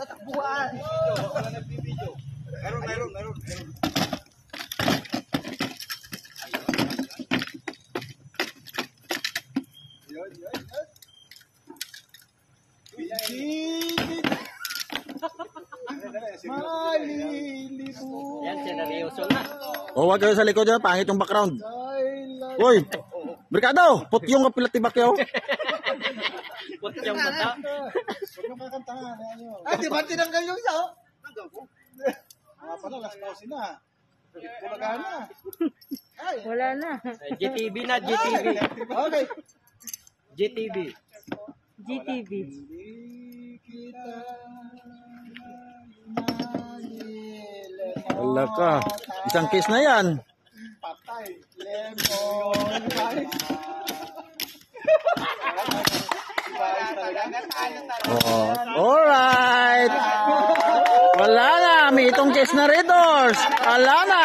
sa takbuhan. Wala nagbibideo. Meron. Malilibu. Yan, sineryoso na. O, wag kayo sa likod dyan. Pangit yung background. Uy! Merkado! Put yung kapilat tibak yaw. Put yung mata. Huwag nang kakantahan. Ay, di ba tinanggal yung isa? Mga pala, last pause na. Pulagaan na. Wala na. GTV na, GTV. Okay. GTV. GTV. Wala ka. Isang case na yan. Patay. Lemon. Oh, alright. Wala na. May itong case na Red Doors. Wala na.